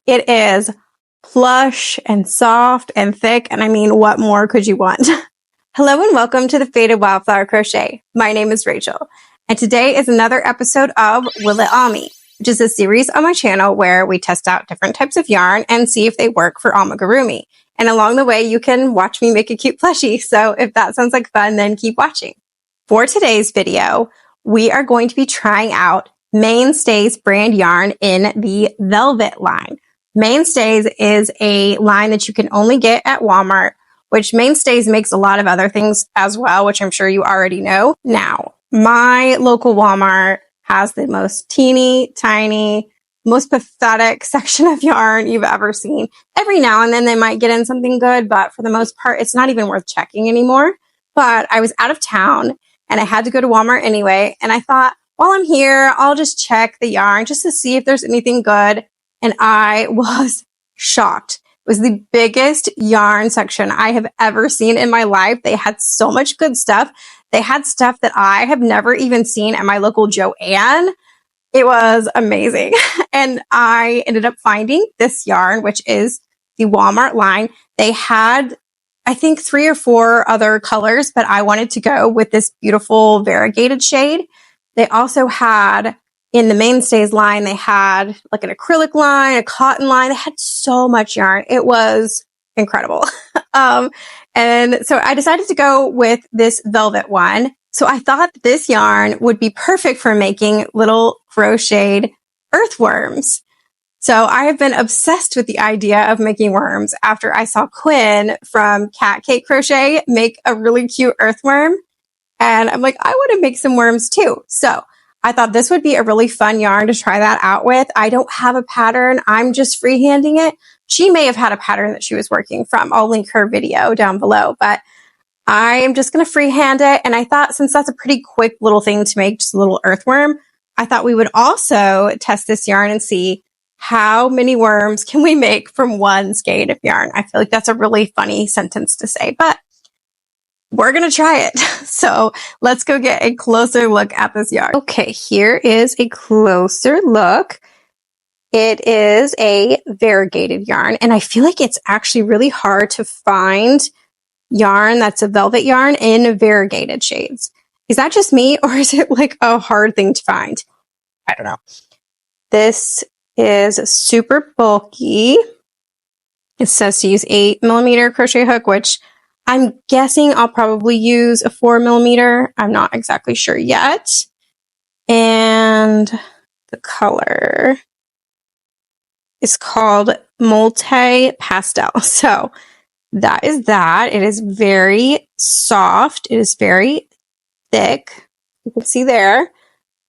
It is plush and soft and thick, and I mean, what more could you want? Hello and welcome to the Faded Wildflower Crochet. My name is Rachel, and today is another episode of Will It Ami, which is a series on my channel where we test out different types of yarn and see if they work for Amigurumi. And along the way, you can watch me make a cute plushie, so if that sounds like fun, then keep watching. For today's video, we are going to be trying out Mainstays brand yarn in the Velvet line. Mainstays is a line that you can only get at Walmart, which Mainstays makes a lot of other things as well, which I'm sure you already know. Now, my local Walmart has the most teeny tiny, most pathetic section of yarn you've ever seen. Every now and then they might get in something good, but for the most part, it's not even worth checking anymore. But I was out of town and I had to go to Walmart anyway. And I thought, while I'm here, I'll just check the yarn just to see if there's anything good. And I was shocked. It was the biggest yarn section I have ever seen in my life. They had so much good stuff. They had stuff that I have never even seen at my local Joann. It was amazing. And I ended up finding this yarn, which is the Walmart line. They had, I think, 3 or 4 other colors, but I wanted to go with this beautiful variegated shade. They also had, in the Mainstays line, they had like an acrylic line, a cotton line. They had so much yarn. It was incredible. And so I decided to go with this velvet one. So I thought that this yarn would be perfect for making little crocheted earthworms. So I have been obsessed with the idea of making worms after I saw Quinn from Cat Cake Crochet make a really cute earthworm. And I'm like, I want to make some worms too. So I thought this would be a really fun yarn to try that out with. I don't have a pattern. I'm just freehanding it. She may have had a pattern that she was working from. I'll link her video down below, but I am just going to freehand it. And I thought, since that's a pretty quick little thing to make, just a little earthworm, I thought we would also test this yarn and see how many worms can we make from one skein of yarn. I feel like that's a really funny sentence to say, but we're going to try it. So let's go get a closer look at this yarn. Okay, here is a closer look. It is a variegated yarn, and I feel like it's actually really hard to find yarn that's a velvet yarn in variegated shades. Is that just me, or is it like a hard thing to find? I don't know. This is super bulky. It says to use 8mm crochet hook, which I'm guessing I'll probably use a 4mm. I'm not exactly sure yet. And the color is called Multi Pastel. So that is that. It is very soft. It is very thick. You can see there.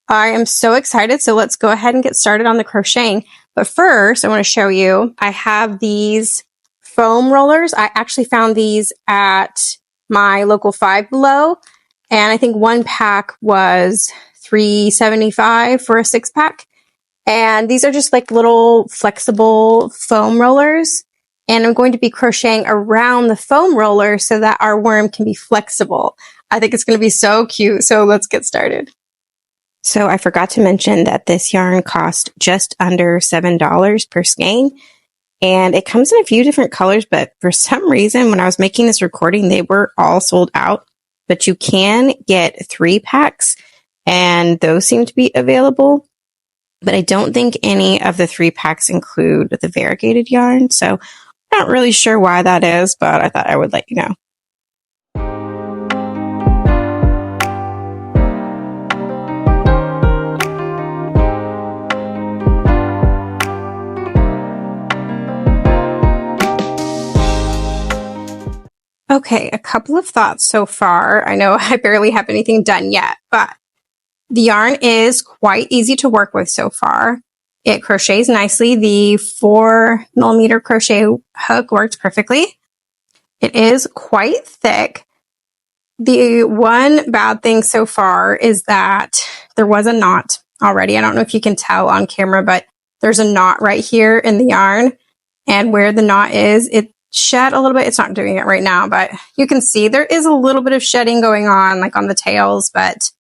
I am so excited. So let's go ahead and get started on the crocheting. But first, I want to show you, I have these foam rollers. I actually found these at my local Five Below, and I think one pack was $3.75 for a 6-pack. And these are just like little flexible foam rollers, and I'm going to be crocheting around the foam roller so that our worm can be flexible. I think it's going to be so cute, so let's get started. So I forgot to mention that this yarn cost just under $7 per skein. And it comes in a few different colors, but for some reason, when I was making this recording, they were all sold out. But you can get 3 packs, and those seem to be available. But I don't think any of the 3 packs include the variegated yarn. So I'm not really sure why that is, but I thought I would let you know. Okay, a couple of thoughts so far. I know I barely have anything done yet, but the yarn is quite easy to work with so far. It crochets nicely. The 4mm crochet hook works perfectly. It is quite thick. The one bad thing so far is that there was a knot already. I don't know if you can tell on camera, but there's a knot right here in the yarn. And where the knot is, it shed a little bit. It's not doing it right now, but you can see there is a little bit of shedding going on, like on the tails, but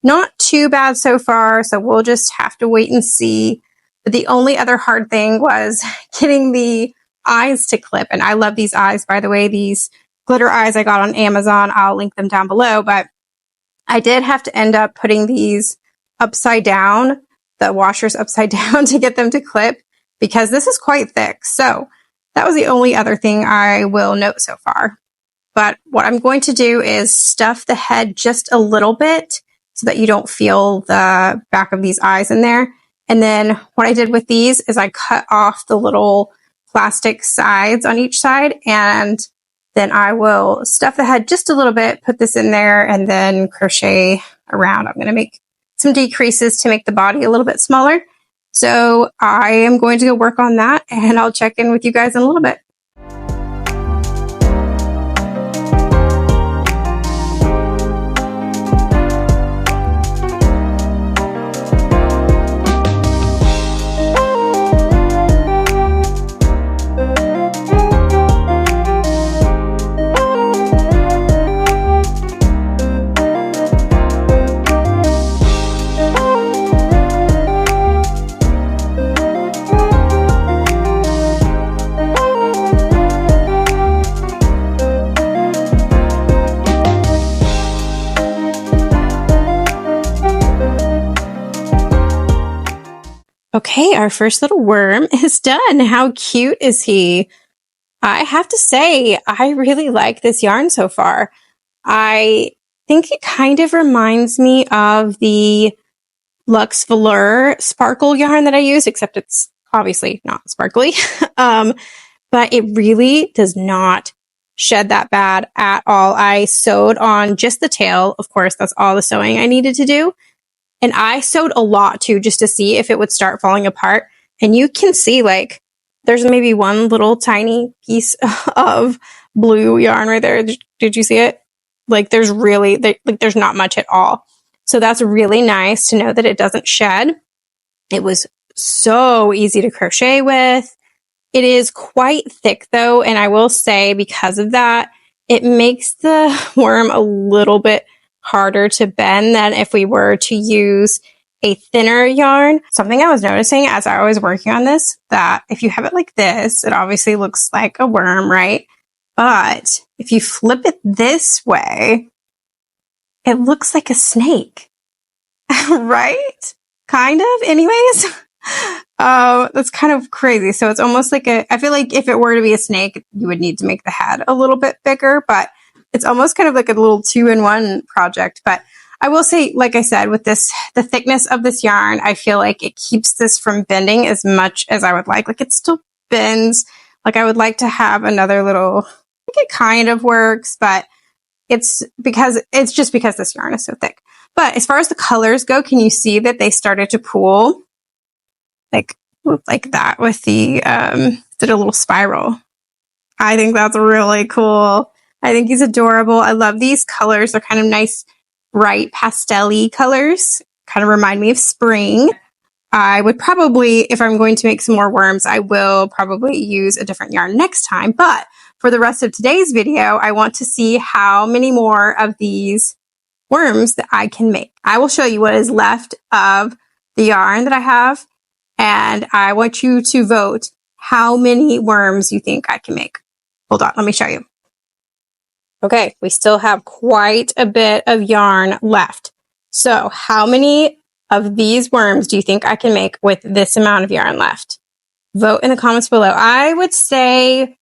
not too bad so far. So we'll just have to wait and see. But the only other hard thing was getting the eyes to clip. And I love these eyes, by the way. These glitter eyes I got on Amazon. I'll link them down below. But I did have to end up putting these upside down, the washers upside down, to get them to clip, because this is quite thick. So that was the only other thing I will note so far. But what I'm going to do is stuff the head just a little bit so that you don't feel the back of these eyes in there. And then what I did with these is I cut off the little plastic sides on each side, and then I will stuff the head just a little bit, put this in there, and then crochet around. I'm going to make some decreases to make the body a little bit smaller. So I am going to go work on that, and I'll check in with you guys in a little bit. Okay, our first little worm is done. How cute is he? I have to say, I really like this yarn so far. I think it kind of reminds me of the Luxe Velour sparkle yarn that I use, except it's obviously not sparkly. But it really does not shed that bad at all. I sewed on just the tail. Of course, that's all the sewing I needed to do. And I sewed a lot too, just to see if it would start falling apart. And you can see, like, there's maybe one little tiny piece of blue yarn right there. Did you see it? Like, there's not much at all. So that's really nice to know that it doesn't shed. It was so easy to crochet with. It is quite thick though. And I will say, because of that, it makes the worm a little bit harder to bend than if we were to use a thinner yarn. Something I was noticing as I was working on this, that if you have it like this, it obviously looks like a worm, right? But if you flip it this way, it looks like a snake, right? Kind of, anyways. That's kind of crazy. So it's almost like I feel like if it were to be a snake, you would need to make the head a little bit bigger, but it's almost kind of like a little 2-in-1 project. But I will say, like I said, with this, the thickness of this yarn, I feel like it keeps this from bending as much as I would like. Like, it still bends. Like, I would like to have another little, I think it kind of works, but it's just because this yarn is so thick. But as far as the colors go, can you see that they started to pool like that with the, did a little spiral? I think that's really cool. I think he's adorable. I love these colors. They're kind of nice, bright, pastel-y colors. Kind of remind me of spring. I would probably, if I'm going to make some more worms, I will probably use a different yarn next time. But for the rest of today's video, I want to see how many more of these worms that I can make. I will show you what is left of the yarn that I have, and I want you to vote how many worms you think I can make. Hold on, let me show you. Okay, we still have quite a bit of yarn left. So how many of these worms do you think I can make with this amount of yarn left? Vote in the comments below. I would say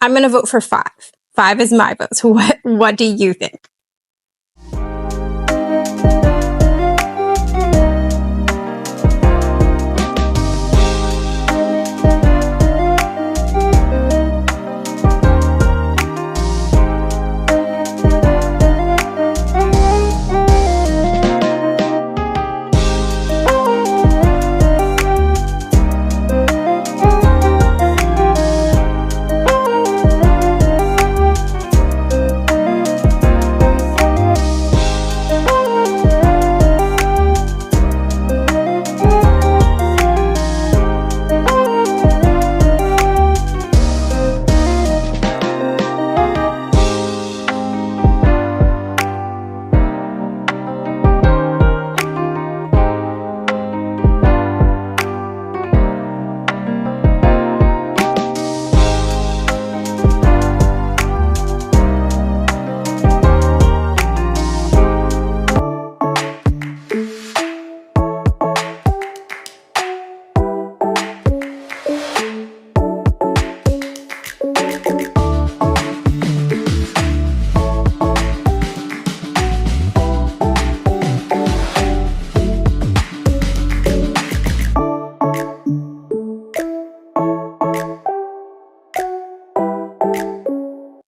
I'm going to vote for 5. 5 is my vote. So what do you think?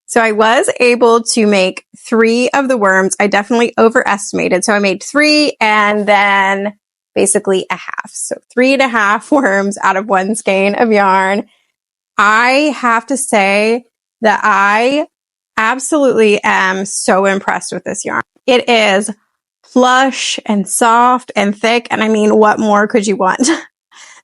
So I was able to make 3 of the worms. I definitely overestimated. So I made 3 and then basically a half. So 3.5 worms out of 1 skein of yarn. I have to say that I absolutely am so impressed with this yarn. It is plush and soft and thick. And I mean, what more could you want?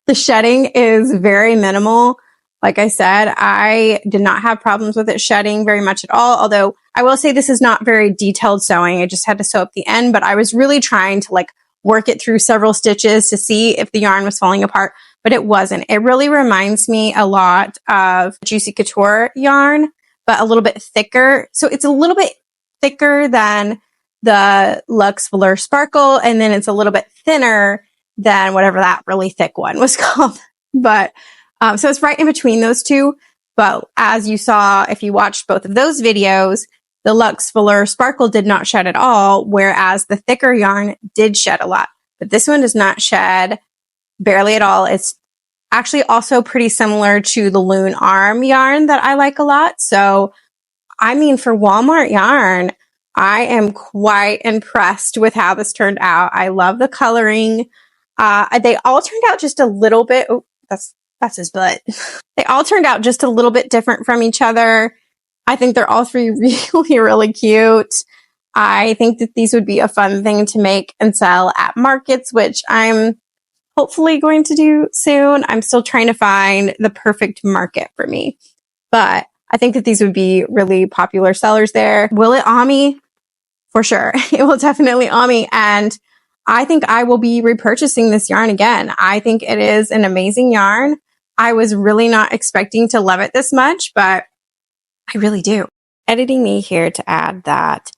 The shedding is very minimal. Like I said, I did not have problems with it shedding very much at all. Although I will say this is not very detailed sewing. I just had to sew up the end, but I was really trying to like work it through several stitches to see if the yarn was falling apart, but it wasn't. It really reminds me a lot of Juicy Couture yarn, but a little bit thicker. So it's a little bit thicker than the Luxe Velour Sparkle, and then it's a little bit thinner than whatever that really thick one was called. But so it's right in between those two. But as you saw, if you watched both of those videos, the Luxe Velour Sparkle did not shed at all, whereas the thicker yarn did shed a lot. But this one does not shed barely at all. It's actually also pretty similar to the Loon Arm yarn that I like a lot. So, I mean, for Walmart yarn, I am quite impressed with how this turned out. I love the coloring. They all turned out just a little bit. Oh, that's his butt. They all turned out just a little bit different from each other. I think they're all 3 really, really cute. I think that these would be a fun thing to make and sell at markets, which I'm hopefully going to do soon. I'm still trying to find the perfect market for me, but I think that these would be really popular sellers there. Will it Ami? For sure. It will definitely Ami. And I think I will be repurchasing this yarn again. I think it is an amazing yarn. I was really not expecting to love it this much, but I really do. Editing me here to add that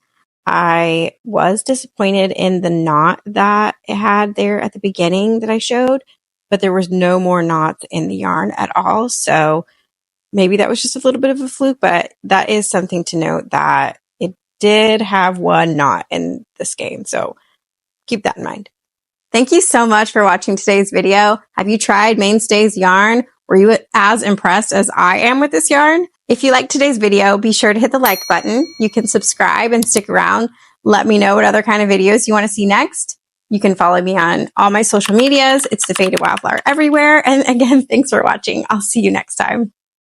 I was disappointed in the knot that it had there at the beginning that I showed, but there was no more knots in the yarn at all. So maybe that was just a little bit of a fluke, but that is something to note that it did have 1 knot in the skein. So keep that in mind. Thank you so much for watching today's video. Have you tried Mainstays yarn? Were you as impressed as I am with this yarn? If you liked today's video, be sure to hit the like button. You can subscribe and stick around. Let me know what other kind of videos you want to see next. You can follow me on all my social medias. It's the Faded Wildflower everywhere. And again, thanks for watching. I'll see you next time.